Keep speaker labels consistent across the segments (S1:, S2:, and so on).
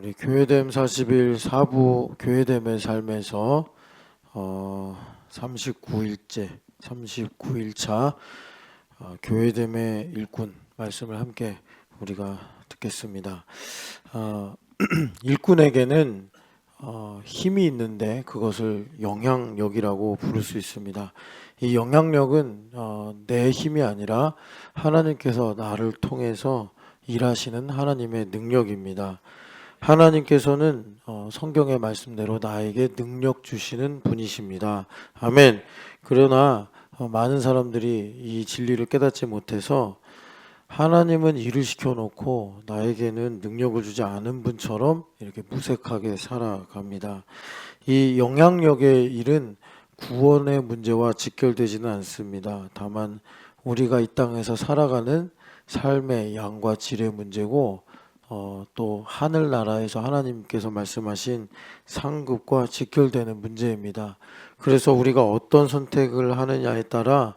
S1: 우리 교회됨 40일 4부 교회됨의 삶에서 39일차 교회됨의 일꾼 말씀을 함께 우리가 듣겠습니다. 일꾼에게는 힘이 있는데 그것을 영향력이라고 부를 수 있습니다. 이 영향력은 내 힘이 아니라 하나님께서 나를 통해서 일하시는 하나님의 능력입니다. 하나님께서는 성경의 말씀대로 나에게 능력 주시는 분이십니다. 아멘. 그러나 많은 사람들이 이 진리를 깨닫지 못해서 하나님은 일을 시켜놓고 나에게는 능력을 주지 않은 분처럼 이렇게 무색하게 살아갑니다. 이 영향력의 일은 구원의 문제와 직결되지는 않습니다. 다만 우리가 이 땅에서 살아가는 삶의 양과 질의 문제고 또 하늘나라에서 하나님께서 말씀하신 상급과 직결되는 문제입니다. 그래서 우리가 어떤 선택을 하느냐에 따라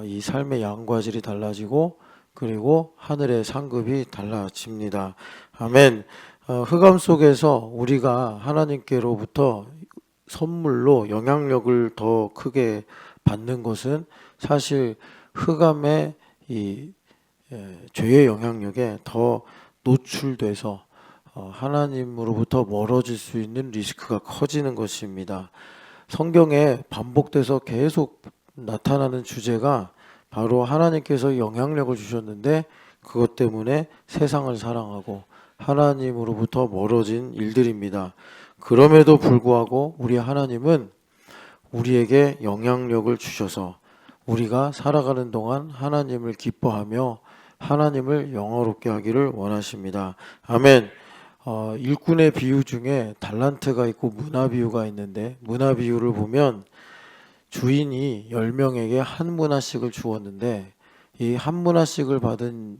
S1: 이 삶의 양과 질이 달라지고 그리고 하늘의 상급이 달라집니다. 아멘. 흑암 속에서 우리가 하나님께로부터 선물로 영향력을 더 크게 받는 것은 사실 흑암의 이 죄의 영향력에 더 노출돼서 하나님으로부터 멀어질 수 있는 리스크가 커지는 것입니다. 성경에 반복돼서 계속 나타나는 주제가 바로 하나님께서 영향력을 주셨는데 그것 때문에 세상을 사랑하고 하나님으로부터 멀어진 일들입니다. 그럼에도 불구하고 우리 하나님은 우리에게 영향력을 주셔서 우리가 살아가는 동안 하나님을 기뻐하며 하나님을 영화롭게 하기를 원하십니다. 아멘. 일꾼의 비유 중에 달란트가 있고 문화 비유가 있는데 문화 비유를 보면 주인이 10명에게 한 문화씩을 주었는데 이 한 문화씩을 받은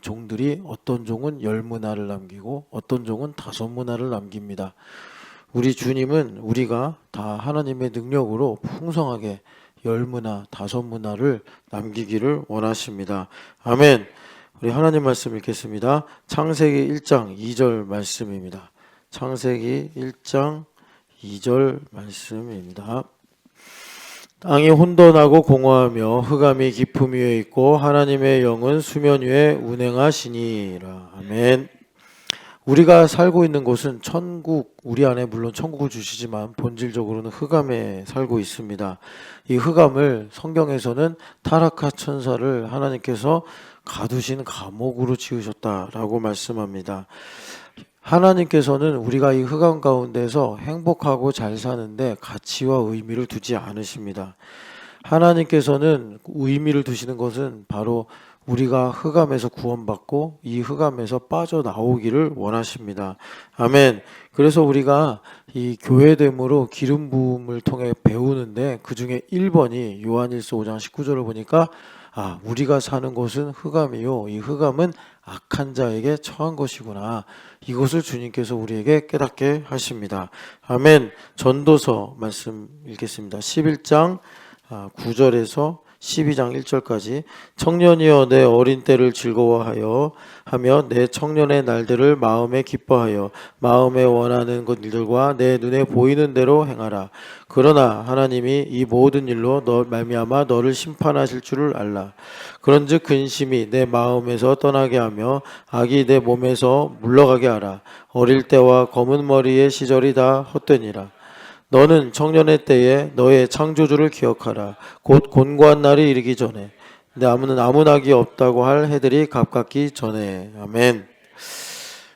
S1: 종들이 어떤 종은 10문화를 남기고 어떤 종은 5문화를 남깁니다. 우리 주님은 우리가 다 하나님의 능력으로 풍성하게 10문화, 5문화를 남기기를 원하십니다. 아멘. 우리 하나님 말씀 읽겠습니다. 창세기 1장 2절 말씀입니다. 창세기 1장 2절 말씀입니다. 땅이 혼돈하고 공허하며 흑암이 깊음 위에 있고 하나님의 영은 수면 위에 운행하시니라. 아멘. 우리가 살고 있는 곳은 천국, 우리 안에 물론 천국을 주시지만 본질적으로는 흑암에 살고 있습니다. 이 흑암을 성경에서는 타락한 천사를 하나님께서 가두신 감옥으로 지으셨다라고 말씀합니다. 하나님께서는 우리가 이 흑암 가운데서 행복하고 잘 사는데 가치와 의미를 두지 않으십니다. 하나님께서는 의미를 두시는 것은 바로 우리가 흑암에서 구원받고 이 흑암에서 빠져나오기를 원하십니다. 아멘. 그래서 우리가 이 교회됨으로 기름 부음을 통해 배우는데 그 중에 1번이 요한일서 5장 19절을 보니까 우리가 사는 곳은 흑암이요. 이 흑암은 악한 자에게 처한 것이구나. 이것을 주님께서 우리에게 깨닫게 하십니다. 아멘. 전도서 말씀 읽겠습니다. 11장 9절에서 12장 1절까지 청년이여 내 어린 때를 즐거워하여 하며 내 청년의 날들을 마음에 기뻐하여 마음에 원하는 것들과 내 눈에 보이는 대로 행하라. 그러나 하나님이 이 모든 일로 말미암아 너를 심판하실 줄을 알라. 그런즉 근심이 내 마음에서 떠나게 하며 악이 내 몸에서 물러가게 하라. 어릴 때와 검은 머리의 시절이 다 헛되니라. 너는 청년의 때에 너의 창조주를 기억하라. 곧 곤고한 날이 이르기 전에 아무는 아무나기 없다고 할 해들이 가깝기 전에. 아멘.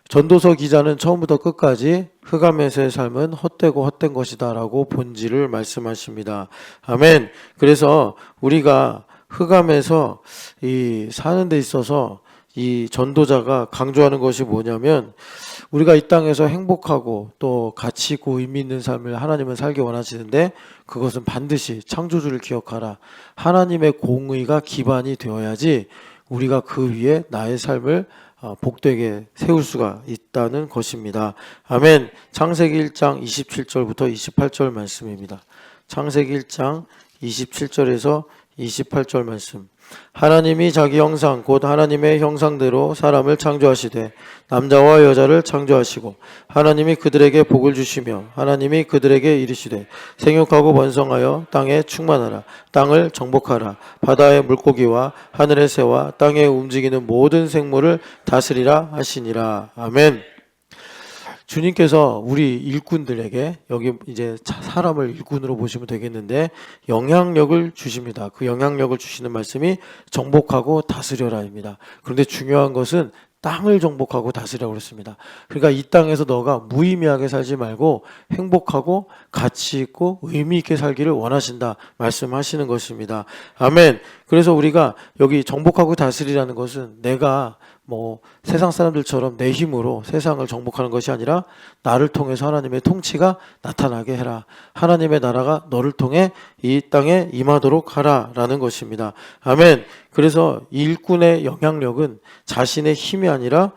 S1: 전도서 기자는 처음부터 끝까지 흑암에서의 삶은 헛되고 헛된 것이다 라고 본질을 말씀하십니다. 아멘. 그래서 우리가 흑암에서 사는 데 있어서 이 전도자가 강조하는 것이 뭐냐면 우리가 이 땅에서 행복하고 또 가치 있고 의미 있는 삶을 하나님은 살기 원하시는데 그것은 반드시 창조주를 기억하라. 하나님의 공의가 기반이 되어야지 우리가 그 위에 나의 삶을 복되게 세울 수가 있다는 것입니다. 아멘. 창세기 1장 27절부터 28절 말씀입니다. 창세기 1장 27절에서 28절 말씀. 하나님이 자기 형상 곧 하나님의 형상대로 사람을 창조하시되 남자와 여자를 창조하시고 하나님이 그들에게 복을 주시며 하나님이 그들에게 이르시되 생육하고 번성하여 땅에 충만하라. 땅을 정복하라. 바다의 물고기와 하늘의 새와 땅에 움직이는 모든 생물을 다스리라 하시니라. 아멘. 주님께서 우리 일꾼들에게, 여기 이제 사람을 일꾼으로 보시면 되겠는데, 영향력을 주십니다. 그 영향력을 주시는 말씀이 정복하고 다스려라입니다. 그런데 중요한 것은 땅을 정복하고 다스리라고 그랬습니다. 그러니까 이 땅에서 너가 무의미하게 살지 말고 행복하고 가치 있고 의미 있게 살기를 원하신다 말씀하시는 것입니다. 아멘. 그래서 우리가 여기 정복하고 다스리라는 것은 내가 세상 사람들처럼 내 힘으로 세상을 정복하는 것이 아니라 나를 통해서 하나님의 통치가 나타나게 해라. 하나님의 나라가 너를 통해 이 땅에 임하도록 하라라는 것입니다. 아멘. 그래서 일꾼의 영향력은 자신의 힘이 아니라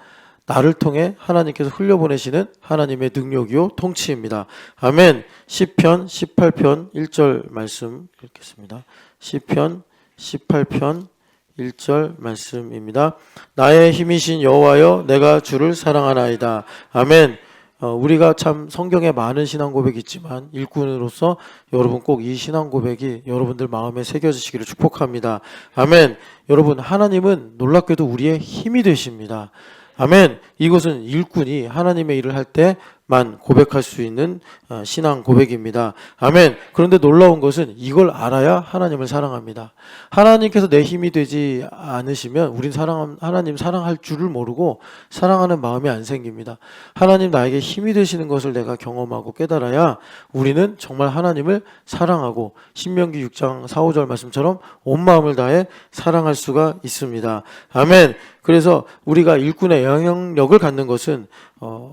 S1: 나를 통해 하나님께서 흘려보내시는 하나님의 능력이요 통치입니다. 아멘. 시편 18편 1절 말씀 읽겠습니다. 시편 18편 1절 말씀입니다. 나의 힘이신 여호와여 내가 주를 사랑하나이다. 아멘. 우리가 참 성경에 많은 신앙 고백이 있지만 일꾼으로서 여러분 꼭 이 신앙 고백이 여러분들 마음에 새겨지시기를 축복합니다. 아멘. 여러분, 하나님은 놀랍게도 우리의 힘이 되십니다. 아멘. 이것은 일꾼이 하나님의 일을 할 때만 고백할 수 있는 신앙 고백입니다. 아멘. 그런데 놀라운 것은 이걸 알아야 하나님을 사랑합니다. 하나님께서 내 힘이 되지 않으시면 우린 하나님 사랑할 줄을 모르고 사랑하는 마음이 안 생깁니다. 하나님 나에게 힘이 되시는 것을 내가 경험하고 깨달아야 우리는 정말 하나님을 사랑하고 신명기 6장 4, 5절 말씀처럼 온 마음을 다해 사랑할 수가 있습니다. 아멘. 그래서 우리가 일꾼의 영향력을 갖는 것은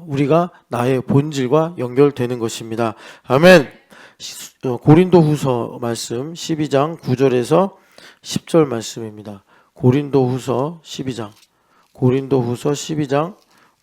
S1: 우리가 나의 본질과 연결되는 것입니다. 아멘. 고린도후서 말씀 12장 9절에서 10절 말씀입니다. 고린도후서 12장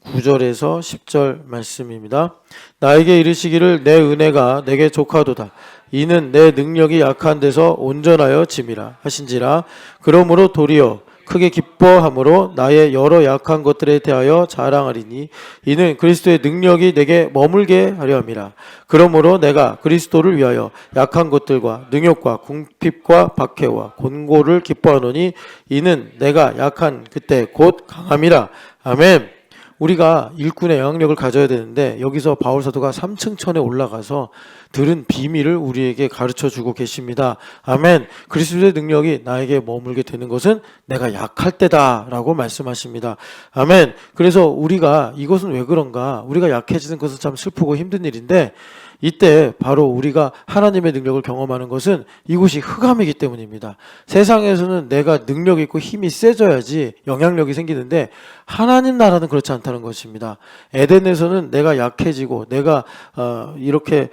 S1: 9절에서 10절 말씀입니다. 나에게 이르시기를 내 은혜가 내게 족하도다. 이는 내 능력이 약한 데서 온전하여 짐이라 하신지라. 그러므로 도리어 크게 기뻐함으로 나의 여러 약한 것들에 대하여 자랑하리니 이는 그리스도의 능력이 내게 머물게 하려 함이라. 그러므로 내가 그리스도를 위하여 약한 것들과 능욕과 궁핍과 박해와 곤고를 기뻐하노니 이는 내가 약한 그때 곧 강함이라. 아멘. 우리가 일꾼의 영향력을 가져야 되는데 여기서 바울 사도가 3층천에 올라가서 들은 비밀을 우리에게 가르쳐주고 계십니다. 아멘. 그리스도의 능력이 나에게 머물게 되는 것은 내가 약할 때다라고 말씀하십니다. 아멘. 그래서 우리가 이것은 왜 그런가? 우리가 약해지는 것은 참 슬프고 힘든 일인데 이때 바로 우리가 하나님의 능력을 경험하는 것은 이곳이 흑암이기 때문입니다. 세상에서는 내가 능력 있고 힘이 세져야지 영향력이 생기는데 하나님 나라는 그렇지 않다는 것입니다. 에덴에서는 내가 약해지고 내가 이렇게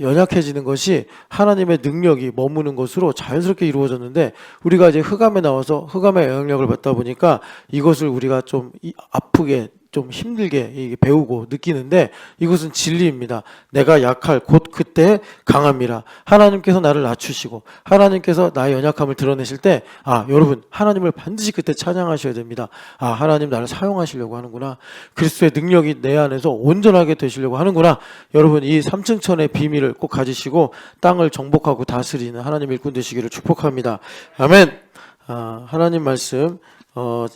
S1: 연약해지는 것이 하나님의 능력이 머무는 것으로 자연스럽게 이루어졌는데 우리가 이제 흑암에 나와서 흑암의 영향력을 받다 보니까 이것을 우리가 좀 아프게 좀 힘들게 배우고 느끼는데 이것은 진리입니다. 내가 약할 곧 그때 강함이라. 하나님께서 나를 낮추시고 하나님께서 나의 연약함을 드러내실 때 여러분 하나님을 반드시 그때 찬양하셔야 됩니다. 하나님 나를 사용하시려고 하는구나. 그리스도의 능력이 내 안에서 온전하게 되시려고 하는구나. 여러분 이 삼층천의 비밀을 꼭 가지시고 땅을 정복하고 다스리는 하나님 일꾼 되시기를 축복합니다. 아멘. 하나님 말씀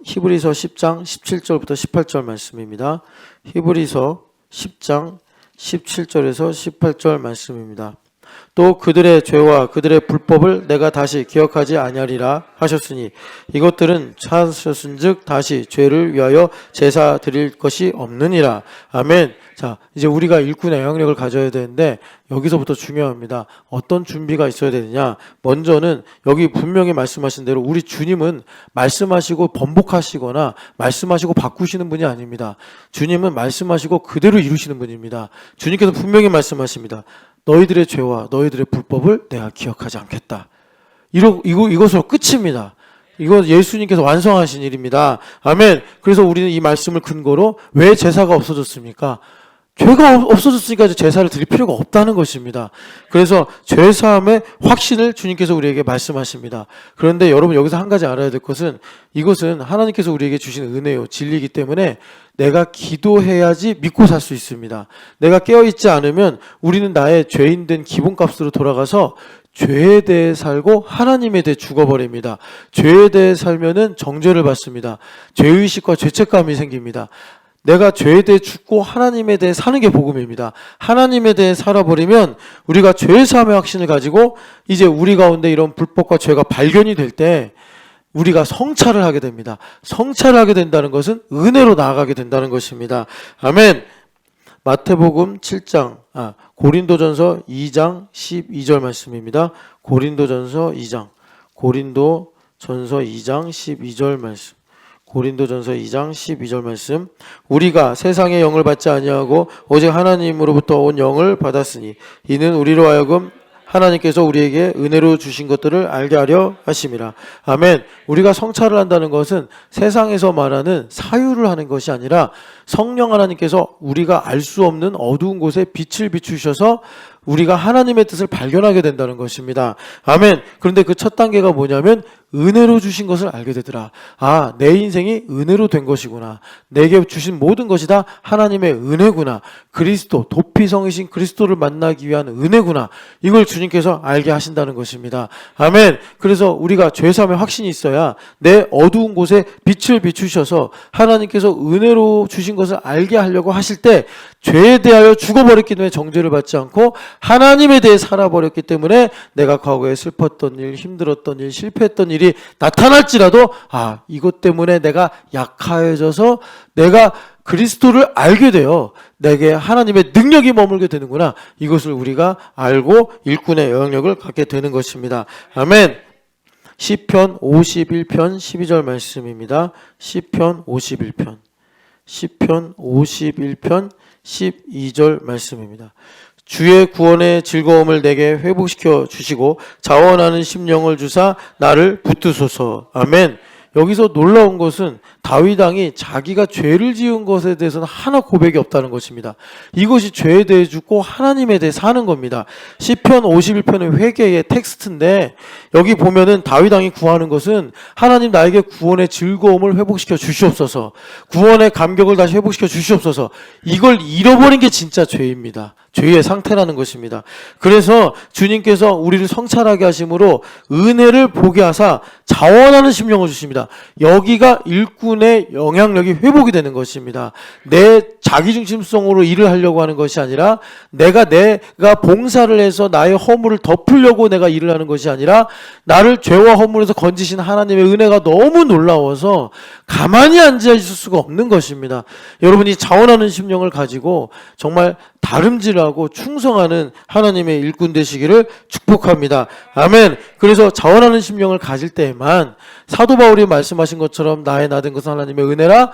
S1: 히브리서 10장 17절부터 18절 말씀입니다. 히브리서 10장 17절에서 18절 말씀입니다. 또 그들의 죄와 그들의 불법을 내가 다시 기억하지 아니하리라 하셨으니 이것들은 찾으셨은즉 다시 죄를 위하여 제사 드릴 것이 없느니라. 아멘. 자, 이제 우리가 일꾼의 영향력을 가져야 되는데 여기서부터 중요합니다. 어떤 준비가 있어야 되느냐? 먼저는 여기 분명히 말씀하신 대로 우리 주님은 말씀하시고 번복하시거나 말씀하시고 바꾸시는 분이 아닙니다. 주님은 말씀하시고 그대로 이루시는 분입니다. 주님께서 분명히 말씀하십니다. 너희들의 죄와 너희들의 불법을 내가 기억하지 않겠다. 이것으로 끝입니다. 이건 예수님께서 완성하신 일입니다. 아멘. 그래서 우리는 이 말씀을 근거로 왜 제사가 없어졌습니까? 죄가 없어졌으니까 이제 제사를 드릴 필요가 없다는 것입니다. 그래서 죄사함의 확신을 주님께서 우리에게 말씀하십니다. 그런데 여러분 여기서 한 가지 알아야 될 것은 이것은 하나님께서 우리에게 주신 은혜요, 진리이기 때문에 내가 기도해야지 믿고 살 수 있습니다. 내가 깨어있지 않으면 우리는 나의 죄인된 기본값으로 돌아가서 죄에 대해 살고 하나님에 대해 죽어버립니다. 죄에 대해 살면은 정죄를 받습니다. 죄의식과 죄책감이 생깁니다. 내가 죄에 대해 죽고 하나님에 대해 사는 게 복음입니다. 하나님에 대해 살아버리면 우리가 죄의 사함의 확신을 가지고 이제 우리 가운데 이런 불법과 죄가 발견이 될 때 우리가 성찰을 하게 됩니다. 성찰을 하게 된다는 것은 은혜로 나아가게 된다는 것입니다. 아멘. 마태복음 7장, 고린도전서 2장 12절 말씀입니다. 고린도전서 2장 12절 말씀. 고린도전서 2장 12절 말씀. 우리가 세상의 영을 받지 아니하고 오직 하나님으로부터 온 영을 받았으니 이는 우리로 하여금 하나님께서 우리에게 은혜로 주신 것들을 알게 하려 하심이라. 아멘. 우리가 성찰을 한다는 것은 세상에서 말하는 사유를 하는 것이 아니라 성령 하나님께서 우리가 알 수 없는 어두운 곳에 빛을 비추셔서 우리가 하나님의 뜻을 발견하게 된다는 것입니다. 아멘. 그런데 그 첫 단계가 뭐냐면 은혜로 주신 것을 알게 되더라. 내 인생이 은혜로 된 것이구나. 내게 주신 모든 것이 다 하나님의 은혜구나. 그리스도, 도피성이신 그리스도를 만나기 위한 은혜구나. 이걸 주님께서 알게 하신다는 것입니다. 아멘. 그래서 우리가 죄사함의 확신이 있어야 내 어두운 곳에 빛을 비추셔서 하나님께서 은혜로 주신 것을 알게 하려고 하실 때 죄에 대하여 죽어버렸기 때문에 정죄를 받지 않고 하나님에 대해 살아버렸기 때문에 내가 과거에 슬펐던 일, 힘들었던 일, 실패했던 일이 나타날지라도 이것 때문에 내가 약해져서 내가 그리스도를 알게 되어 내게 하나님의 능력이 머물게 되는구나. 이것을 우리가 알고 일꾼의 영향력을 갖게 되는 것입니다. 아멘. 시편 51편 12절 말씀입니다. 시편 51편 12절 말씀입니다. 주의 구원의 즐거움을 내게 회복시켜 주시고 자원하는 심령을 주사 나를 붙드소서. 아멘. 여기서 놀라운 것은 다윗 왕이 자기가 죄를 지은 것에 대해서는 하나 고백이 없다는 것입니다. 이것이 죄에 대해 죽고 하나님에 대해 사는 겁니다. 시편 51편의 회개의 텍스트인데 여기 보면은 다윗 왕이 구하는 것은 하나님 나에게 구원의 즐거움을 회복시켜 주시옵소서. 구원의 감격을 다시 회복시켜 주시옵소서. 이걸 잃어버린 게 진짜 죄입니다. 죄의 상태라는 것입니다. 그래서 주님께서 우리를 성찰하게 하심으로 은혜를 보게 하사 자원하는 심령을 주십니다. 여기가 일꾼의 영향력이 회복이 되는 것입니다. 내 자기중심성으로 일을 하려고 하는 것이 아니라 내가 봉사를 해서 나의 허물을 덮으려고 내가 일을 하는 것이 아니라 나를 죄와 허물에서 건지신 하나님의 은혜가 너무 놀라워서 가만히 앉아 있을 수가 없는 것입니다. 여러분이 자원하는 심령을 가지고 정말 다름질하고 충성하는 하나님의 일꾼 되시기를 축복합니다. 아멘. 그래서 자원하는 심령을 가질 때에만 사도 바울이 말씀하신 것처럼 나의 나된 것은 하나님의 은혜라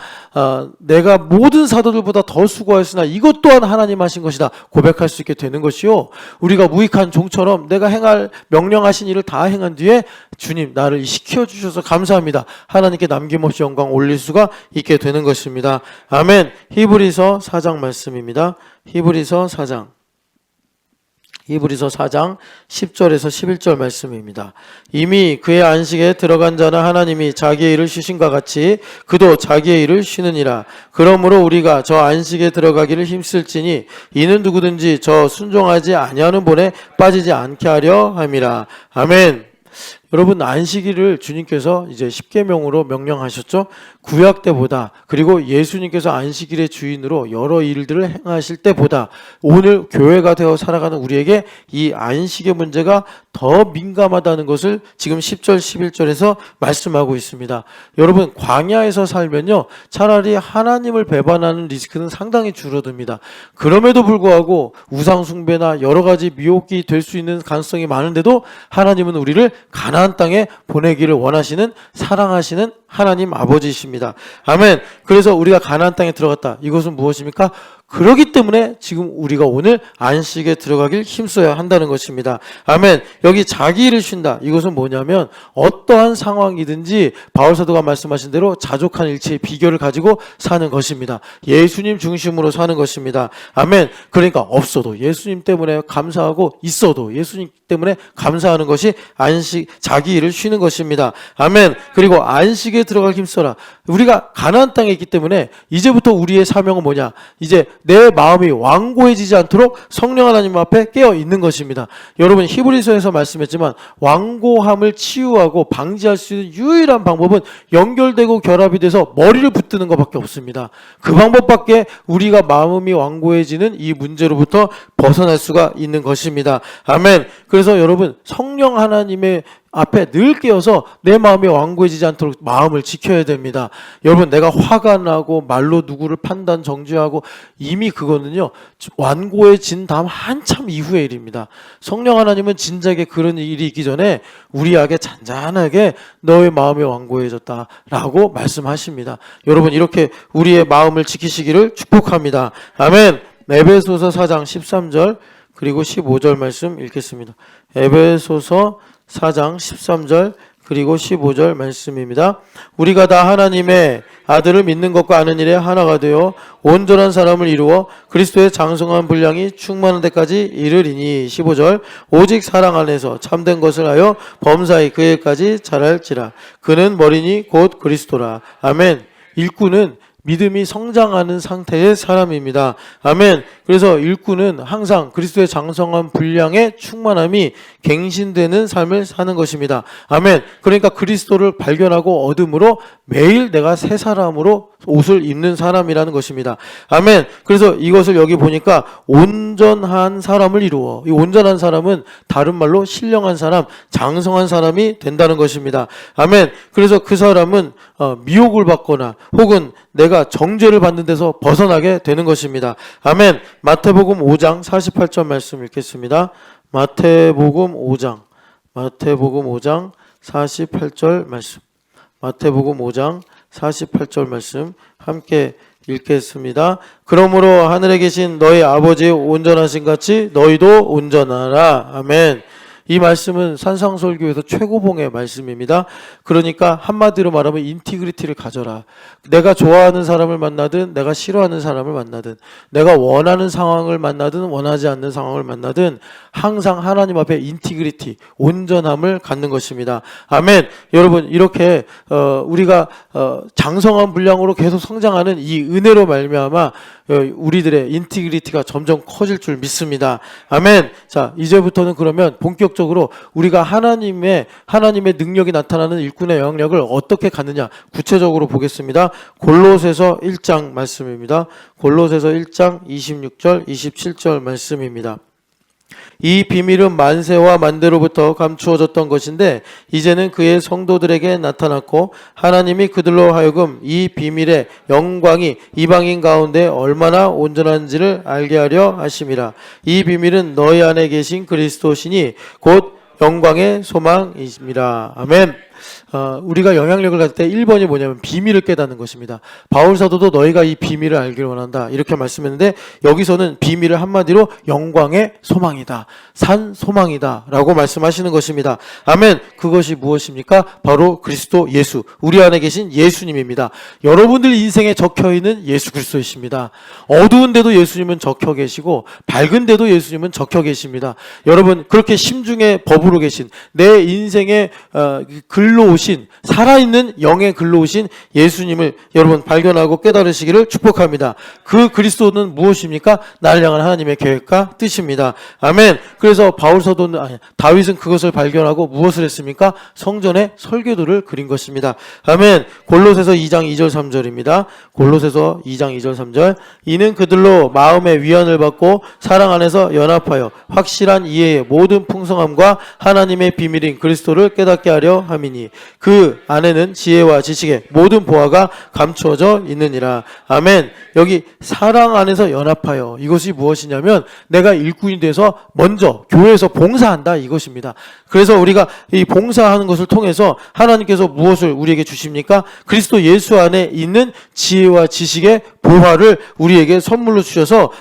S1: 내가 모든 사도들보다 더 수고하였으나 이것 또한 하나님 하신 것이다 고백할 수 있게 되는 것이요. 우리가 무익한 종처럼 내가 행할 명령하신 일을 다 행한 뒤에 주님 나를 시켜주셔서 감사합니다. 하나님께 남김없이 영광 올릴 수가 있게 되는 것입니다. 아멘. 히브리서 4장 말씀입니다. 히브리서 4장 10절에서 11절 말씀입니다. 이미 그의 안식에 들어간 자는 하나님이 자기의 일을 쉬신과 같이 그도 자기의 일을 쉬느니라. 그러므로 우리가 저 안식에 들어가기를 힘쓸지니 이는 누구든지 저 순종하지 아니하는 본에 빠지지 않게 하려 함이라. 아멘. 여러분 안식일을 주님께서 이제 십계명으로 명령하셨죠. 구약 때보다 그리고 예수님께서 안식일의 주인으로 여러 일들을 행하실 때보다 오늘 교회가 되어 살아가는 우리에게 이 안식의 문제가 더 민감하다는 것을 지금 10절 11절에서 말씀하고 있습니다. 여러분 광야에서 살면요 차라리 하나님을 배반하는 리스크는 상당히 줄어듭니다. 그럼에도 불구하고 우상 숭배나 여러 가지 미혹이 될 수 있는 가능성이 많은데도 하나님은 우리를 가나안 땅에 보내기를 원하시는 사랑하시는 하나님 아버지이십니다. 아멘. 그래서 우리가 가나안 땅에 들어갔다. 이것은 무엇입니까? 그렇기 때문에 지금 우리가 오늘 안식에 들어가길 힘써야 한다는 것입니다. 아멘. 여기 자기 일을 쉰다. 이것은 뭐냐면 어떠한 상황이든지 바울사도가 말씀하신 대로 자족한 일체의 비결을 가지고 사는 것입니다. 예수님 중심으로 사는 것입니다. 아멘. 그러니까 없어도 예수님 때문에 감사하고 있어도 예수님 때문에 감사하는 것이 안식, 자기 일을 쉬는 것입니다. 아멘. 그리고 안식에 들어갈 힘써라. 우리가 가나안 땅에 있기 때문에 이제부터 우리의 사명은 뭐냐? 이제 내 마음이 완고해지지 않도록 성령 하나님 앞에 깨어 있는 것입니다. 여러분 히브리서에서 말씀했지만 완고함을 치유하고 방지할 수 있는 유일한 방법은 연결되고 결합이 돼서 머리를 붙드는 것밖에 없습니다. 그 방법밖에 우리가 마음이 완고해지는 이 문제로부터 벗어날 수가 있는 것입니다. 아멘. 그래서 여러분 성령 하나님의 앞에 늘 깨어서 내 마음이 완고해지지 않도록 마음을 지켜야 됩니다. 여러분 내가 화가 나고 말로 누구를 판단 정죄하고 이미 그거는요 완고해진 다음 한참 이후의 일입니다. 성령 하나님은 진작에 그런 일이 있기 전에 우리에게 잔잔하게 너의 마음이 완고해졌다라고 말씀하십니다. 여러분 이렇게 우리의 마음을 지키시기를 축복합니다. 아멘. 에베소서 4장 13절 그리고 15절 말씀 읽겠습니다. 에베소서 4장 13절 그리고 15절 말씀입니다. 우리가 다 하나님의 아들을 믿는 것과 아는 일에 하나가 되어 온전한 사람을 이루어 그리스도의 장성한 분량이 충만한 데까지 이르리니 15절 오직 사랑 안에서 참된 것을 하여 범사히 그 일까지 자랄지라 그는 머리니 곧 그리스도라. 아멘. 일꾼은 믿음이 성장하는 상태의 사람입니다. 아멘. 그래서 일꾼은 항상 그리스도의 장성한 분량의 충만함이 갱신되는 삶을 사는 것입니다. 아멘. 그러니까 그리스도를 발견하고 얻음으로 매일 내가 새 사람으로 옷을 입는 사람이라는 것입니다. 아멘. 그래서 이것을 여기 보니까 온전한 사람을 이루어, 이 온전한 사람은 다른 말로 신령한 사람, 장성한 사람이 된다는 것입니다. 아멘. 그래서 그 사람은 미혹을 받거나 혹은 내가 정죄를 받는 데서 벗어나게 되는 것입니다. 아멘. 마태복음 5장 48절 말씀 읽겠습니다. 마태복음 5장 48절 말씀. 마태복음 5장 48절 말씀 함께 읽겠습니다. 그러므로 하늘에 계신 너희 아버지의 온전하신 같이 너희도 온전하라. 아멘. 이 말씀은 산상설교에서 최고봉의 말씀입니다. 그러니까 한마디로 말하면 인티그리티를 가져라. 내가 좋아하는 사람을 만나든 내가 싫어하는 사람을 만나든 내가 원하는 상황을 만나든 원하지 않는 상황을 만나든 항상 하나님 앞에 인티그리티, 온전함을 갖는 것입니다. 아멘. 여러분 이렇게 우리가 장성한 분량으로 계속 성장하는 이 은혜로 말미암아 우리들의 인티그리티가 점점 커질 줄 믿습니다. 아멘. 자, 이제부터는 그러면 본격적으로 우리가 하나님의 능력이 나타나는 일꾼의 영향력을 어떻게 갖느냐 구체적으로 보겠습니다. 골로새서 1장 말씀입니다. 골로새서 1장 26절 27절 말씀입니다. 이 비밀은 만세와 만대로부터 감추어졌던 것인데 이제는 그의 성도들에게 나타났고 하나님이 그들로 하여금 이 비밀의 영광이 이방인 가운데 얼마나 온전한지를 알게 하려 하심이라. 이 비밀은 너희 안에 계신 그리스도시니 곧 영광의 소망이십니다. 아멘. 우리가 영향력을 가질 때 1번이 뭐냐면 비밀을 깨닫는 것입니다. 바울사도도 너희가 이 비밀을 알기를 원한다 이렇게 말씀했는데 여기서는 비밀을 한마디로 영광의 소망이다, 산 소망이다 라고 말씀하시는 것입니다. 아멘. 그것이 무엇입니까? 바로 그리스도 예수, 우리 안에 계신 예수님입니다. 여러분들 인생에 적혀있는 예수 그리스도이십니다. 어두운 데도 예수님은 적혀 계시고 밝은 데도 예수님은 적혀 계십니다. 여러분 그렇게 심중에 버무로 계신 내 인생에 글로 오신 살아있는 영의 글로 오신 예수님을 여러분 발견하고 깨달으시기를 축복합니다. 그 그리스도는 무엇입니까? 나를 향한 하나님의 계획과 뜻입니다. 아멘. 그래서 다윗은 그것을 발견하고 무엇을 했습니까? 성전에 설계도를 그린 것입니다. 아멘. 골로새서 2장 2절 3절입니다. 골로새서 2장 2절 3절 이는 그들로 마음의 위안을 받고 사랑 안에서 연합하여 확실한 이해의 모든 풍성함과 하나님의 비밀인 그리스도를 깨닫게 하려 함이니 경륜이니 그 안에는 지혜와 지식의 모든 보화가 감추어져 있느니라. 아멘. 여기 사랑 안에서 연합하여, 이것이 무엇이냐면 내가 일꾼이 돼서 먼저 교회에서 봉사한다, 이것입니다. 그래서 우리가 이 봉사하는 것을 통해서 하나님께서 무엇을 우리에게 주십니까? 그리스도 예수 안에 있는 지혜와 지식의 보화를 우리에게 선물로 주셔서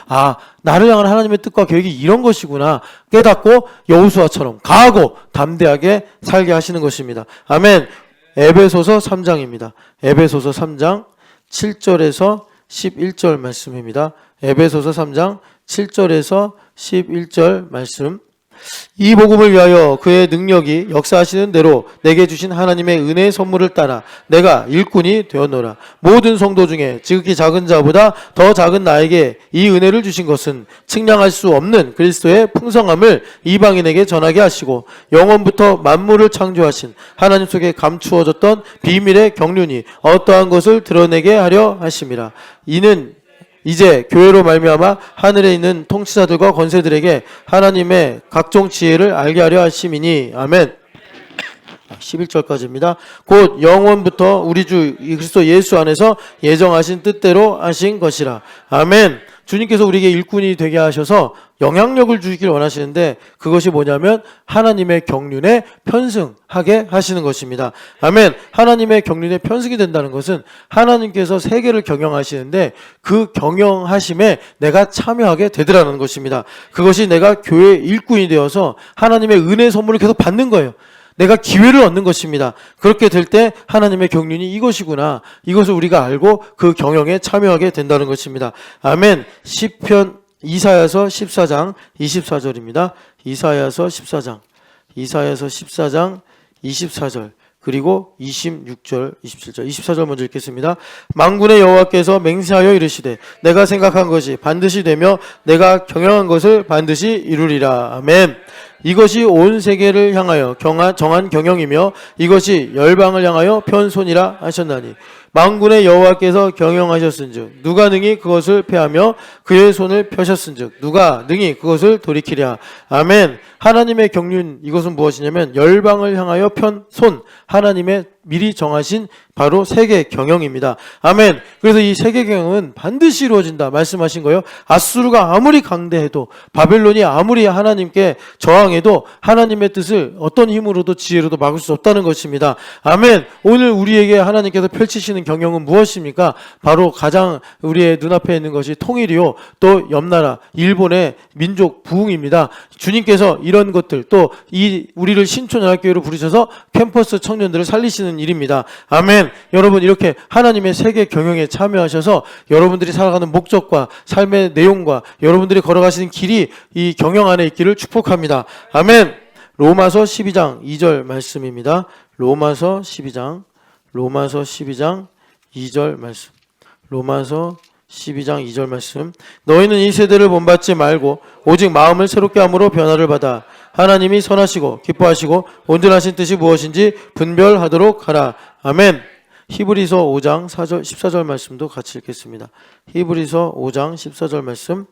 S1: 나를 향한 하나님의 뜻과 계획이 이런 것이구나 깨닫고 여호수아처럼 강하고 담대하게 살게 하시는 것입니다. 아멘. 에베소서 3장입니다. 에베소서 3장 7절에서 11절 말씀입니다. 에베소서 3장 7절에서 11절 말씀. 이 복음을 위하여 그의 능력이 역사하시는 대로 내게 주신 하나님의 은혜의 선물을 따라 내가 일꾼이 되었노라. 모든 성도 중에 지극히 작은 자보다 더 작은 나에게 이 은혜를 주신 것은 측량할 수 없는 그리스도의 풍성함을 이방인에게 전하게 하시고 영원부터 만물을 창조하신 하나님 속에 감추어졌던 비밀의 경륜이 어떠한 것을 드러내게 하려 하심이라. 이는 이제 교회로 말미암아 하늘에 있는 통치자들과 권세들에게 하나님의 각종 지혜를 알게 하려 하심이니. 아멘. 11절까지입니다. 곧 영원부터 우리 주 그리스도 예수 안에서 예정하신 뜻대로 하신 것이라. 아멘. 주님께서 우리에게 일꾼이 되게 하셔서 영향력을 주시길 원하시는데 그것이 뭐냐면 하나님의 경륜에 편승하게 하시는 것입니다. 아멘. 하나님의 경륜에 편승이 된다는 것은 하나님께서 세계를 경영하시는데 그 경영하심에 내가 참여하게 되더라는 것입니다. 그것이 내가 교회 일꾼이 되어서 하나님의 은혜 선물을 계속 받는 거예요. 내가 기회를 얻는 것입니다. 그렇게 될 때 하나님의 경륜이 이것이구나, 이것을 우리가 알고 그 경영에 참여하게 된다는 것입니다. 아멘. 시편 이사야서 14장 24절입니다. 이사야서 14장 24절 그리고 26절, 27절, 24절 먼저 읽겠습니다. 만군의 여호와께서 맹세하여 이르시되 내가 생각한 것이 반드시 되며 내가 경영한 것을 반드시 이루리라. 아멘. 이것이 온 세계를 향하여 정한 경영이며 이것이 열방을 향하여 편손이라 하셨나니 만군의 여호와께서 경영하셨은즉 누가 능히 그것을 패하며 그의 손을 펴셨은즉 누가 능히 그것을 돌이키랴. 아멘. 하나님의 경륜, 이것은 무엇이냐면 열방을 향하여 편손, 하나님의 미리 정하신 바로 세계 경영입니다. 아멘. 그래서 이 세계 경영은 반드시 이루어진다 말씀하신 거예요. 아수르가 아무리 강대해도, 바벨론이 아무리 하나님께 저항해도 하나님의 뜻을 어떤 힘으로도 지혜로도 막을 수 없다는 것입니다. 아멘. 오늘 우리에게 하나님께서 펼치시는 경영은 무엇입니까? 바로 가장 우리의 눈앞에 있는 것이 통일이요, 또 옆나라 일본의 민족 부흥입니다. 주님께서 이런 것들, 또 이 우리를 신촌연합교회로 부르셔서 캠퍼스 청년들을 살리시는 일입니다. 아멘. 여러분, 이렇게 하나님의 세계 경영에 참여하셔서 여러분들이 살아가는 목적과 삶의 내용과 여러분들이 걸어가시는 길이 이 경영 안에 있기를 축복합니다. 아멘. 로마서 12장 2절 말씀입니다. 로마서 12장 2절 말씀. 로마서 12장 2절 말씀. 너희는 이 세대를 본받지 말고 오직 마음을 새롭게 함으로 변화를 받아 하나님이 선하시고 기뻐하시고 온전하신 뜻이 무엇인지 분별하도록 하라. 아멘. 히브리서 5장 14절 말씀도 같이 읽겠습니다. 히브리서 5장 14절 말씀.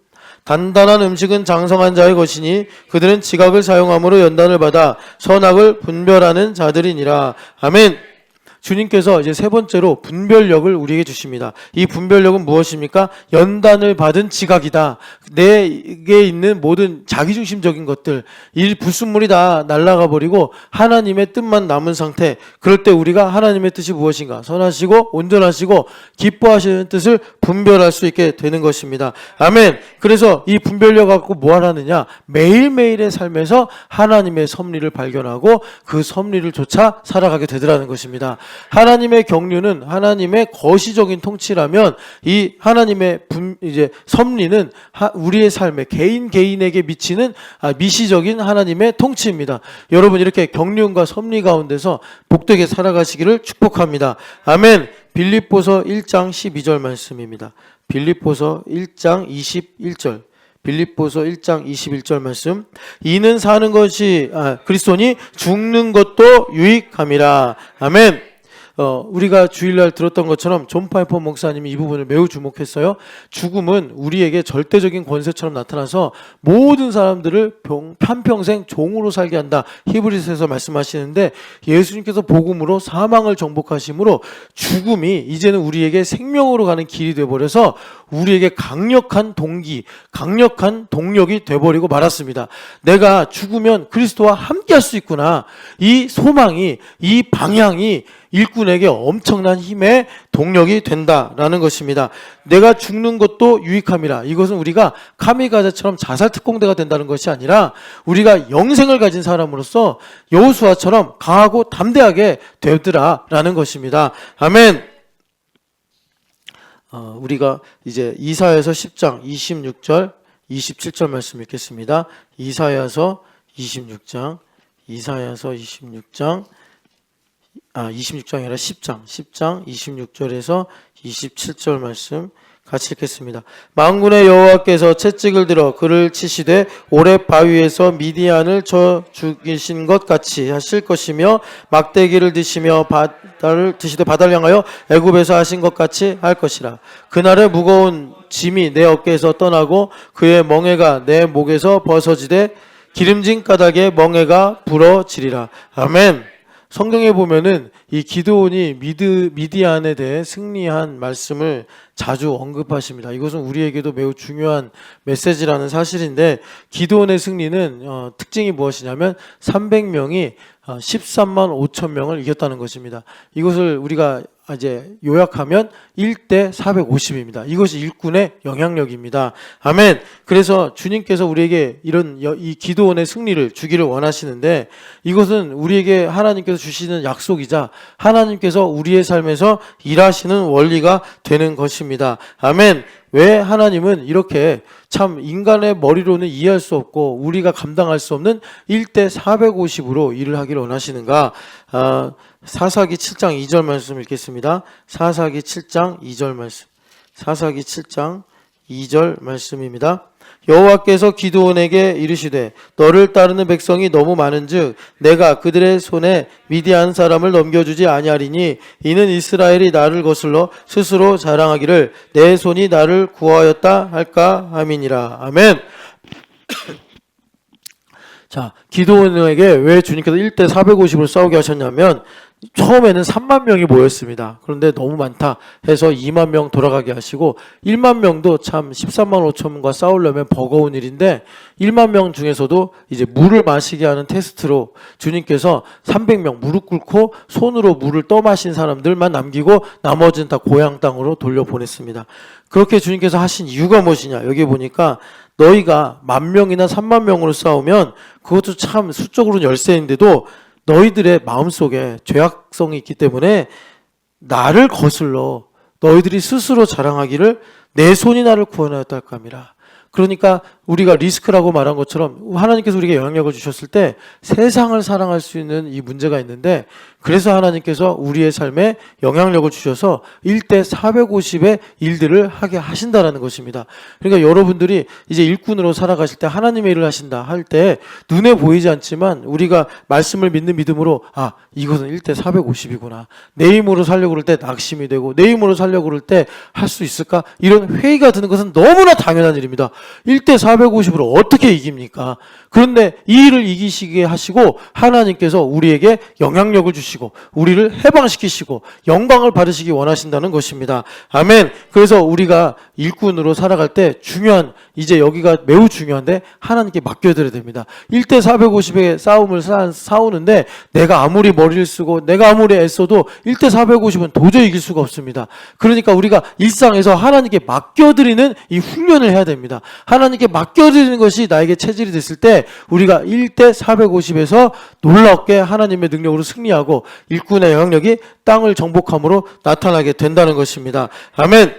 S1: 단단한 음식은 장성한 자의 것이니 그들은 지각을 사용함으로 연단을 받아 선악을 분별하는 자들이니라. 아멘. 주님께서 이제 세 번째로 분별력을 우리에게 주십니다. 이 분별력은 무엇입니까? 연단을 받은 지각이다. 내게 있는 모든 자기중심적인 것들, 이 불순물이 다 날아가 버리고 하나님의 뜻만 남은 상태. 그럴 때 우리가 하나님의 뜻이 무엇인가? 선하시고 온전하시고 기뻐하시는 뜻을 분별할 수 있게 되는 것입니다. 아멘. 그래서 이 분별력 갖고 뭐 하느냐? 매일매일의 삶에서 하나님의 섭리를 발견하고 그 섭리를 쫓아 살아가게 되더라는 것입니다. 하나님의 경륜은 하나님의 거시적인 통치라면 이 하나님의 이제 섭리는 우리의 삶에 개인에게 미치는 미시적인 하나님의 통치입니다. 여러분, 이렇게 경륜과 섭리 가운데서 복되게 살아가시기를 축복합니다. 아멘. 빌립보서 1장 12절 말씀입니다. 빌립보서 1장 21절. 빌립보서 1장 21절 말씀. 이는 사는 것이 그리스도니 죽는 것도 유익함이라. 아멘. 우리가 주일날 들었던 것처럼 존 파이퍼 목사님이 이 부분을 매우 주목했어요. 죽음은 우리에게 절대적인 권세처럼 나타나서 모든 사람들을 한평생 종으로 살게 한다. 히브리서에서 말씀하시는데 예수님께서 복음으로 사망을 정복하심으로 죽음이 이제는 우리에게 생명으로 가는 길이 되어버려서 우리에게 강력한 동기, 강력한 동력이 되어버리고 말았습니다. 내가 죽으면 그리스도와 함께 할 수 있구나. 이 소망이, 이 방향이 일꾼에게 엄청난 힘의 동력이 된다라는 것입니다. 내가 죽는 것도 유익함이라. 이것은 우리가 카미가자처럼 자살 특공대가 된다는 것이 아니라 우리가 영생을 가진 사람으로서 여호수아처럼 강하고 담대하게 되더라라는 것입니다. 아멘. 우리가 이제 이사야서 10장 26절 27절 말씀 읽겠습니다. 이사야서 26장 26장이 아니라 10장 26절에서 27절 말씀 같이 읽겠습니다. 만군의 여호와께서 채찍을 들어 그를 치시되 오렙 바위에서 미디안을 쳐 죽이신 것 같이 하실 것이며 막대기를 드시며 바다를 향하여 애굽에서 하신 것 같이 할 것이라. 그날에 무거운 짐이 내 어깨에서 떠나고 그의 멍에가 내 목에서 벗어지되 기름진 까닭에 멍에가 부러지리라. 아멘. 성경에 보면은 이 기드온이 미디안에 대해 승리한 말씀을 자주 언급하십니다. 이것은 우리에게도 매우 중요한 메시지라는 사실인데 기드온의 승리는 특징이 무엇이냐면 300명이 13만 5천 명을 이겼다는 것입니다. 이것을 우리가 이제 요약하면 1대 450입니다. 이것이 일꾼의 영향력입니다. 아멘. 그래서 주님께서 우리에게 이 기드온의 승리를 주기를 원하시는데 이것은 우리에게 하나님께서 주시는 약속이자 하나님께서 우리의 삶에서 일하시는 원리가 되는 것입니다. 아멘. 왜 하나님은 이렇게 참 인간의 머리로는 이해할 수 없고 우리가 감당할 수 없는 1대 450으로 일을 하기를 원하시는가? 사사기 7장 2절 말씀 읽겠습니다. 사사기 7장 2절 말씀. 사사기 7장 2절 말씀입니다. 여호와께서 기드온에게 이르시되 너를 따르는 백성이 너무 많은즉 내가 그들의 손에 미디안 사람을 넘겨주지 아니하리니 이는 이스라엘이 나를 거슬러 스스로 자랑하기를 내 손이 나를 구하였다 할까 함이니라. 아멘. 자, 기드온에게 왜 주님께서 1대 450으로 싸우게 하셨냐면 처음에는 3만 명이 모였습니다. 그런데 너무 많다 해서 2만 명 돌아가게 하시고 1만 명도 참 13만 5천과 싸우려면 버거운 일인데 1만 명 중에서도 이제 물을 마시게 하는 테스트로 주님께서 300명 무릎 꿇고 손으로 물을 떠마신 사람들만 남기고 나머지는 다 고향 땅으로 돌려보냈습니다. 그렇게 주님께서 하신 이유가 무엇이냐? 여기 보니까 너희가 10,000명이나 3만 명으로 싸우면 그것도 참 수적으로는 열세인데도 너희들의 마음속에 죄악성이 있기 때문에 나를 거슬러 너희들이 스스로 자랑하기를 내 손이 나를 구원하였다 할까 함이라. 그러니까 우리가 리스크라고 말한 것처럼 하나님께서 우리에게 영향력을 주셨을 때 세상을 사랑할 수 있는 이 문제가 있는데 그래서 하나님께서 우리의 삶에 영향력을 주셔서 1대 450의 일들을 하게 하신다라는 것입니다. 그러니까 여러분들이 이제 일꾼으로 살아가실 때 하나님의 일을 하신다 할 때 눈에 보이지 않지만 우리가 말씀을 믿는 믿음으로 이것은 1대 450이구나. 내 힘으로 살려고 그럴 때 낙심이 되고 내 힘으로 살려고 그럴 때 할 수 있을까? 이런 회의가 드는 것은 너무나 당연한 일입니다. 1대 450으로 어떻게 이깁니까? 그런데 이 일을 이기시게 하시고 하나님께서 우리에게 영향력을 주시고 우리를 해방시키시고 영광을 받으시기 원하신다는 것입니다. 아멘. 그래서 우리가 일꾼으로 살아갈 때 중요한 이제 여기가 매우 중요한데 하나님께 맡겨드려야 됩니다. 1대 450의 싸움을 싸우는데 내가 아무리 머리를 쓰고 내가 아무리 애써도 1대 450은 도저히 이길 수가 없습니다. 그러니까 우리가 일상에서 하나님께 맡겨드리는 이 훈련을 해야 됩니다. 하나님께 맡겨드리는 것이 나에게 체질이 됐을 때 우리가 1대 450에서 놀랍게 하나님의 능력으로 승리하고 일꾼의 영향력이 땅을 정복함으로 나타나게 된다는 것입니다. 아멘.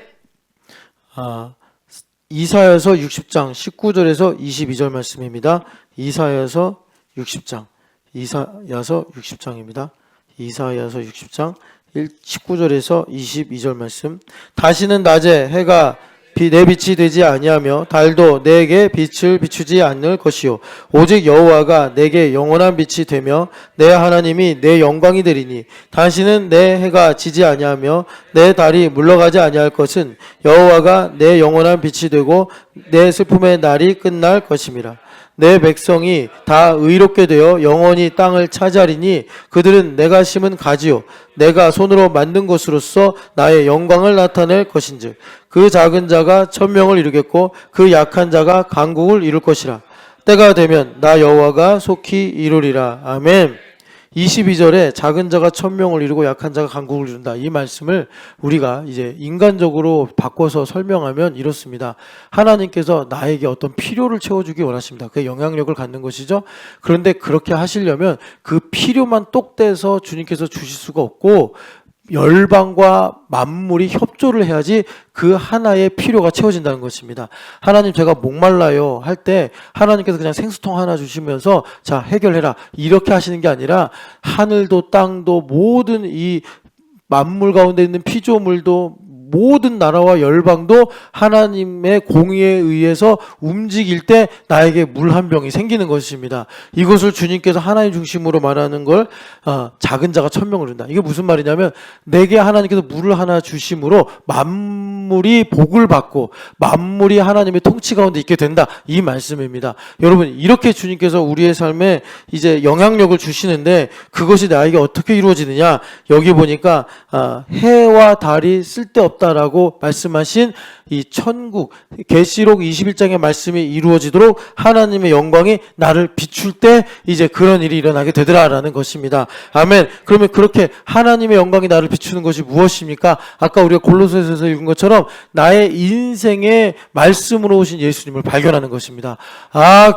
S1: 이사야서 60장 19절에서 22절 말씀입니다. 이사야서 60장입니다. 이사야서 60장 19절에서 22절 말씀. 다시는 낮에 해가 내 빛이 되지 아니하며 달도 내게 빛을 비추지 않을 것이요 오직 여호와가 내게 영원한 빛이 되며 내 하나님이 내 영광이 되리니 당신은 내 해가 지지 아니하며 내 달이 물러가지 아니할 것은 여호와가 내 영원한 빛이 되고 내 슬픔의 날이 끝날 것임이라. 내 백성이 다 의롭게 되어 영원히 땅을 차지하리니 그들은 내가 심은 가지요 내가 손으로 만든 것으로서 나의 영광을 나타낼 것인즉 그 작은 자가 천명을 이루겠고 그 약한 자가 강국을 이룰 것이라. 때가 되면 나 여호와가 속히 이루리라. 아멘. 22절에 작은 자가 천명을 이루고 약한 자가 강국을 이룬다. 이 말씀을 우리가 이제 인간적으로 바꿔서 설명하면 이렇습니다. 하나님께서 나에게 어떤 필요를 채워주기 원하십니다. 그게 영향력을 갖는 것이죠. 그런데 그렇게 하시려면 그 필요만 똑 떼서 주님께서 주실 수가 없고 열방과 만물이 협조를 해야지 그 하나의 필요가 채워진다는 것입니다. 하나님 제가 목말라요 할 때 하나님께서 그냥 생수통 하나 주시면서 자 해결해라 이렇게 하시는 게 아니라 하늘도 땅도 모든 이 만물 가운데 있는 피조물도 모든 나라와 열방도 하나님의 공의에 의해서 움직일 때 나에게 물 한 병이 생기는 것입니다. 이것을 주님께서 하나님 중심으로 말하는 걸 작은 자가 천명을 이룬다. 이게 무슨 말이냐면 내게 하나님께서 물을 하나 주심으로 만물이 복을 받고 만물이 하나님의 통치 가운데 있게 된다. 이 말씀입니다. 여러분 이렇게 주님께서 우리의 삶에 이제 영향력을 주시는데 그것이 나에게 어떻게 이루어지느냐. 여기 보니까 해와 달이 쓸데없다 라고 말씀하신 이 천국 계시록 21장의 말씀이 이루어지도록 하나님의 영광이 나를 비출 때 이제 그런 일이 일어나게 되더라라는 것입니다. 아멘. 그러면 그렇게 하나님의 영광이 나를 비추는 것이 무엇입니까? 아까 우리가 골로새서에서 읽은 것처럼 나의 인생의 말씀으로 오신 예수님을 발견하는 것입니다.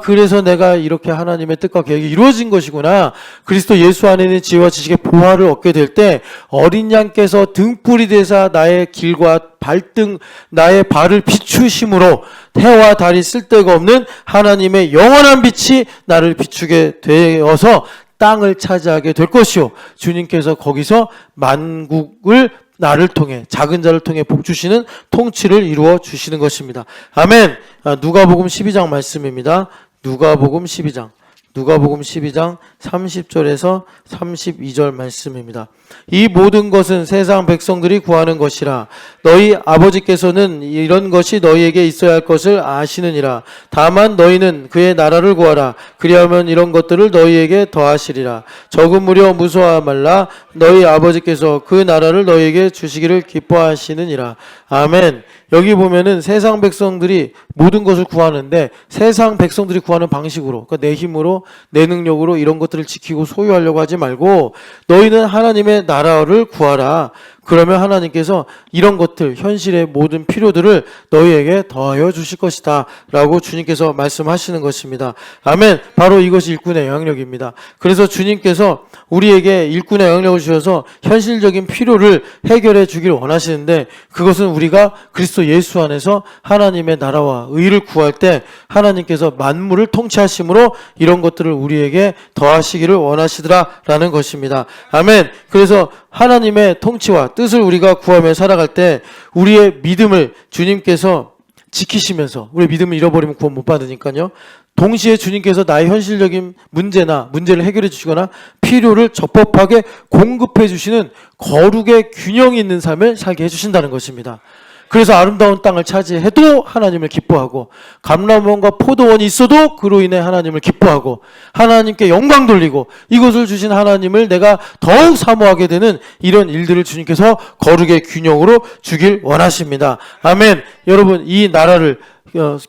S1: 그래서 내가 이렇게 하나님의 뜻과 계획이 이루어진 것이구나. 그리스도 예수 안에 있는 지혜와 지식의 보화를 얻게 될 때 어린 양께서 등불이 되사 나의 길과 발등 나의 발을 비추심으로 해와 달이 쓸데가 없는 하나님의 영원한 빛이 나를 비추게 되어서 땅을 차지하게 될 것이요 주님께서 거기서 만국을 나를 통해 작은 자를 통해 복 주시는 통치를 이루어 주시는 것입니다. 아멘. 누가복음 12장 말씀입니다. 누가복음 12장 30절에서 32절 말씀입니다. 이 모든 것은 세상 백성들이 구하는 것이라. 너희 아버지께서는 이런 것이 너희에게 있어야 할 것을 아시느니라. 다만 너희는 그의 나라를 구하라. 그리하면 이런 것들을 너희에게 더하시리라. 적은무려 무서워하지 말라. 너희 아버지께서 그 나라를 너희에게 주시기를 기뻐하시느니라. 아멘. 여기 보면은 세상 백성들이 모든 것을 구하는데 세상 백성들이 구하는 방식으로 그러니까 내 힘으로 내 능력으로 이런 것들을 지키고 소유하려고 하지 말고 너희는 하나님의 나라를 구하라. 그러면 하나님께서 이런 것들 현실의 모든 필요들을 너희에게 더하여 주실 것이다 라고 주님께서 말씀하시는 것입니다. 아멘. 바로 이것이 일꾼의 영향력입니다. 그래서 주님께서 우리에게 일꾼의 영향력을 주셔서 현실적인 필요를 해결해 주기를 원하시는데 그것은 우리가 그리스도 예수 안에서 하나님의 나라와 의를 구할 때 하나님께서 만물을 통치하심으로 이런 것들을 우리에게 더하시기를 원하시더라라는 것입니다. 아멘. 그래서 하나님의 통치와 뜻을 우리가 구하며 살아갈 때 우리의 믿음을 주님께서 지키시면서 우리의 믿음을 잃어버리면 구원 못 받으니까요. 동시에 주님께서 나의 현실적인 문제를 해결해 주시거나 필요를 적법하게 공급해 주시는 거룩의 균형이 있는 삶을 살게 해주신다는 것입니다. 그래서 아름다운 땅을 차지해도 하나님을 기뻐하고 감람원과 포도원이 있어도 그로 인해 하나님을 기뻐하고 하나님께 영광 돌리고 이것을 주신 하나님을 내가 더욱 사모하게 되는 이런 일들을 주님께서 거룩의 균형으로 주길 원하십니다. 아멘. 여러분 이 나라를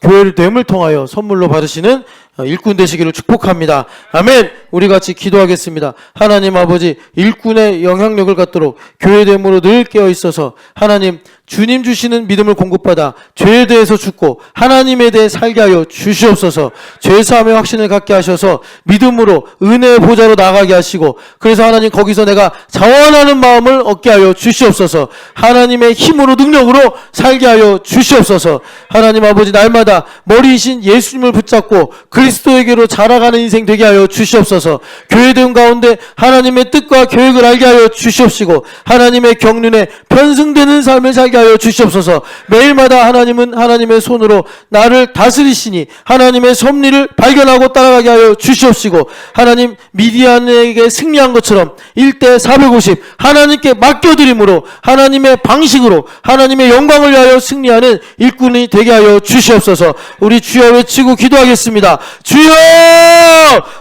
S1: 교회를 됨을 통하여 선물로 받으시는 일꾼 되시기를 축복합니다. 아멘. 우리 같이 기도하겠습니다. 하나님 아버지 일꾼의 영향력을 갖도록 교회됨으로 늘 깨어 있어서 하나님 주님 주시는 믿음을 공급받아 죄에 대해서 죽고 하나님에 대해 살게 하여 주시옵소서. 죄사함의 확신을 갖게 하셔서 믿음으로 은혜의 보좌로 나가게 하시고 그래서 하나님 거기서 내가 자원하는 마음을 얻게 하여 주시옵소서. 하나님의 힘으로 능력으로 살게 하여 주시옵소서. 하나님 아버지 날마다 머리이신 예수님을 붙잡고 그리스도에게로 자라가는 인생 되게 하여 주시옵소서. 교회된 가운데 하나님의 뜻과 계획을 알게 하여 주시옵시고 하나님의 경륜에 편승되는 삶을 살게 하여 주시옵소서. 매일마다 하나님은 하나님의 손으로 나를 다스리시니 하나님의 섭리를 발견하고 따라가게 하여 주시옵시고 하나님 미디안에게 승리한 것처럼 1대 450 하나님께 맡겨드림으로 하나님의 방식으로 하나님의 영광을 위하여 승리하는 일꾼이 되게 하여 주시옵소서. 우리 주여 외치고 기도하겠습니다. 주여!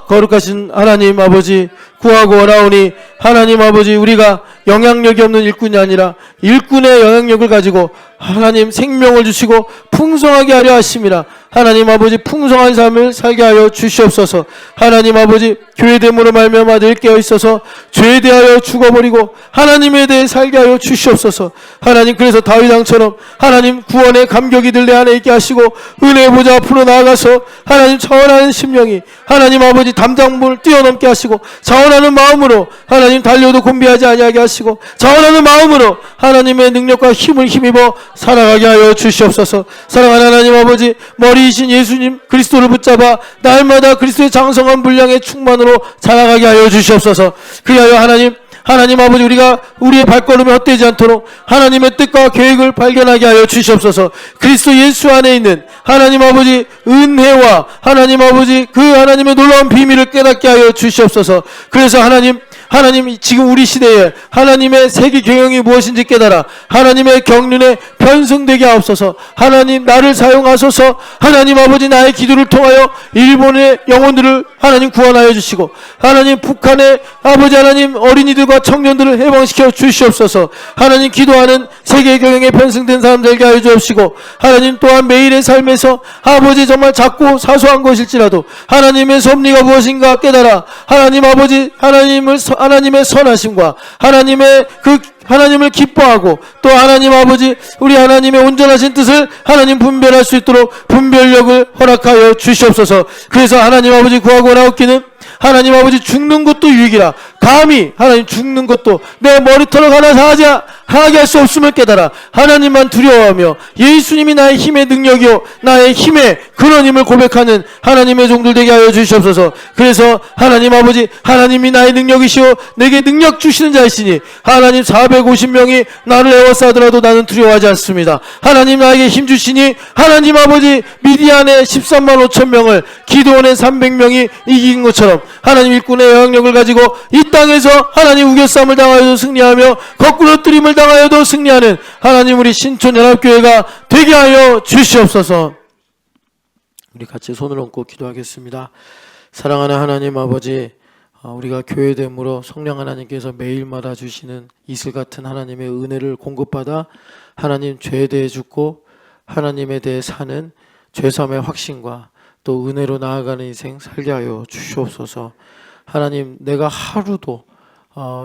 S1: 거룩하신 하나님 아버지 구하고 원하오니 하나님 아버지 우리가 영향력이 없는 일꾼이 아니라 일꾼의 영향력을 가지고 하나님 생명을 주시고 풍성하게 하려 하심이라. 하나님 아버지 풍성한 삶을 살게 하여 주시옵소서. 하나님 아버지 교회됨으로 말미암아 늘 깨어 있어서 죄에 대하여 죽어버리고 하나님에 대해 살게 하여 주시옵소서. 하나님 그래서 다윗 왕처럼 하나님 구원의 감격이 늘 내 안에 있게 하시고 은혜의 보좌 앞으로 나아가서 하나님 차원하는 심령이 하나님 아버지 담당분을 뛰어넘게 하시고 자원하는 마음으로 하나님 달려도 곤비하지 아니하게 하시고 자원하는 마음으로 하나님의 능력과 힘을 힘입어 살아가게 하여 주시옵소서. 사랑하는 하나님 아버지 머리이신 예수님 그리스도를 붙잡아 날마다 그리스도의 장성한 분량의 충만으로 자라가게 하여 주시옵소서. 그리하여 하나님 아버지 우리가 우리의 발걸음이 헛되지 않도록 하나님의 뜻과 계획을 발견하게 하여 주시옵소서. 그리스도 예수 안에 있는 하나님 아버지 은혜와 하나님 아버지 그 하나님의 놀라운 비밀을 깨닫게 하여 주시옵소서. 그래서 하나님 지금 우리 시대에 하나님의 세계 경영이 무엇인지 깨달아 하나님의 경륜에 편승되게 하옵소서. 하나님 나를 사용하소서. 하나님 아버지 나의 기도를 통하여 일본의 영혼들을 하나님 구원하여 주시고 하나님 북한의 아버지 하나님 어린이들과 청년들을 해방시켜 주시옵소서. 하나님 기도하는 세계 경영에 편승된 사람들에게 하여 주옵시고 하나님 또한 매일의 삶에서 아버지 정말 작고 사소한 것일지라도 하나님의 섭리가 무엇인가 깨달아 하나님 아버지 하나님의 선하심과 하나님을 기뻐하고 또 하나님 아버지 우리 하나님의 온전하신 뜻을 하나님 분별할 수 있도록 분별력을 허락하여 주시옵소서. 그래서 하나님 아버지 구하고 나옵기는 하나님 아버지 죽는 것도 유익이라 감히 하나님 죽는 것도 내 머리털을 하나 하게 할 수 없음을 깨달아 하나님만 두려워하며 예수님이 나의 힘의 능력이요 나의 힘의 근원임을 고백하는 하나님의 종들 되게 하여 주시옵소서. 그래서 하나님 아버지 하나님이 나의 능력이시오 내게 능력 주시는 자이시니 하나님 450명이 나를 에워싸더라도 나는 두려워하지 않습니다. 하나님 나에게 힘 주시니 하나님 아버지 미디안의 13만 5천 명을 기드온의 300명이 이긴 것처럼 하나님 일꾼의 영향력을 가지고 이 땅에서 하나님 우겨싸움을 당하여도 승리하며 거꾸로 뜨림을 당하여도 승리하는 하나님 우리 신촌연합교회가 되게 하여 주시옵소서. 우리 같이 손을 얹고 기도하겠습니다. 사랑하는 하나님 아버지 우리가 교회됨으로 성령 하나님께서 매일마다 주시는 이슬 같은 하나님의 은혜를 공급받아 하나님 죄에 대해 죽고 하나님에 대해 사는 죄사함의 확신과 또 은혜로 나아가는 인생 살게 하여 주시옵소서. 하나님 내가 하루도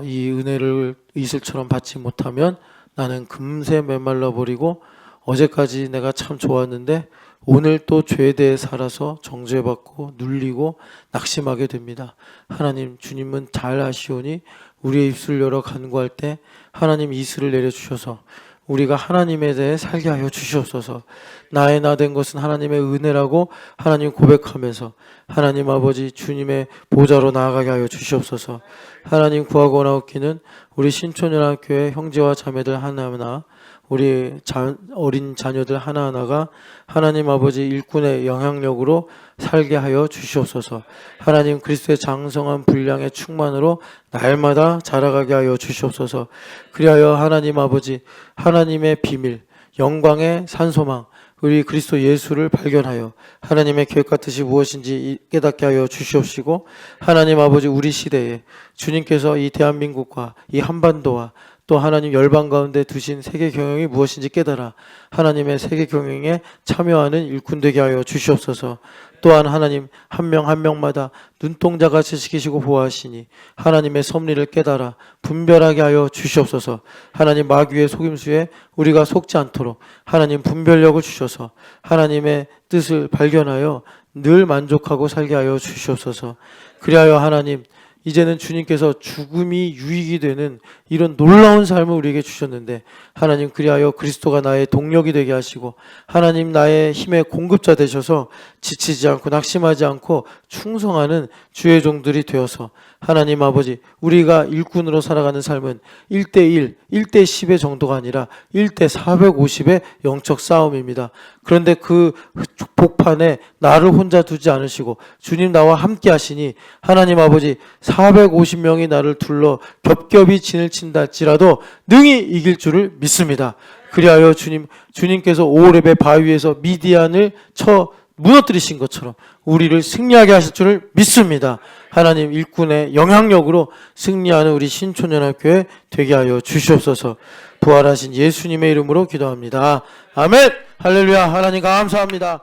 S1: 이 은혜를 이슬처럼 받지 못하면 나는 금세 메말라 버리고 어제까지 내가 참 좋았는데 오늘 또 죄에 대해 살아서 정죄받고 눌리고 낙심하게 됩니다. 하나님 주님은 잘 아시오니 우리의 입술을 열어 간구할 때 하나님 이슬을 내려주셔서 우리가 하나님에 대해 살게 하여 주시옵소서. 나의 나 된 것은 하나님의 은혜라고 하나님 고백하면서 하나님 아버지 주님의 보좌로 나아가게 하여 주시옵소서. 하나님 구하고 나옵기는 우리 신촌연합교회 형제와 자매들 하나하나 우리 어린 자녀들 하나하나가 하나님 아버지 일꾼의 영향력으로 살게 하여 주시옵소서. 하나님 그리스도의 장성한 분량의 충만으로 날마다 자라가게 하여 주시옵소서. 그리하여 하나님 아버지 하나님의 비밀 영광의 산소망 우리 그리스도 예수를 발견하여 하나님의 계획과 뜻이 무엇인지 깨닫게 하여 주시옵시고 하나님 아버지 우리 시대에 주님께서 이 대한민국과 이 한반도와 또 하나님 열방 가운데 두신 세계 경영이 무엇인지 깨달아 하나님의 세계 경영에 참여하는 일꾼 되게 하여 주시옵소서. 또한 하나님 한 명 한 명마다 눈동자같이 지키시고 보호하시니 하나님의 섭리를 깨달아 분별하게 하여 주시옵소서. 하나님 마귀의 속임수에 우리가 속지 않도록 하나님 분별력을 주셔서 하나님의 뜻을 발견하여 늘 만족하고 살게 하여 주시옵소서. 그리하여 하나님 이제는 주님께서 죽음이 유익이 되는 이런 놀라운 삶을 우리에게 주셨는데, 하나님 그리하여 그리스도가 나의 동력이 되게 하시고 하나님 나의 힘의 공급자 되셔서 지치지 않고 낙심하지 않고 충성하는 주의 종들이 되어서, 하나님 아버지, 우리가 일꾼으로 살아가는 삶은 1대1, 1대10의 정도가 아니라 1대450의 영적 싸움입니다. 그런데 그 복판에 나를 혼자 두지 않으시고 주님 나와 함께 하시니, 하나님 아버지, 450명이 나를 둘러 겹겹이 진을 친다 할지라도 능히 이길 줄을 믿습니다. 그리하여 주님께서 오렙의 바위에서 미디안을 쳐 무너뜨리신 것처럼 우리를 승리하게 하실 줄을 믿습니다. 하나님, 일꾼의 영향력으로 승리하는 우리 신촌연합교회 되게 하여 주시옵소서. 부활하신 예수님의 이름으로 기도합니다. 아멘. 할렐루야. 하나님 감사합니다.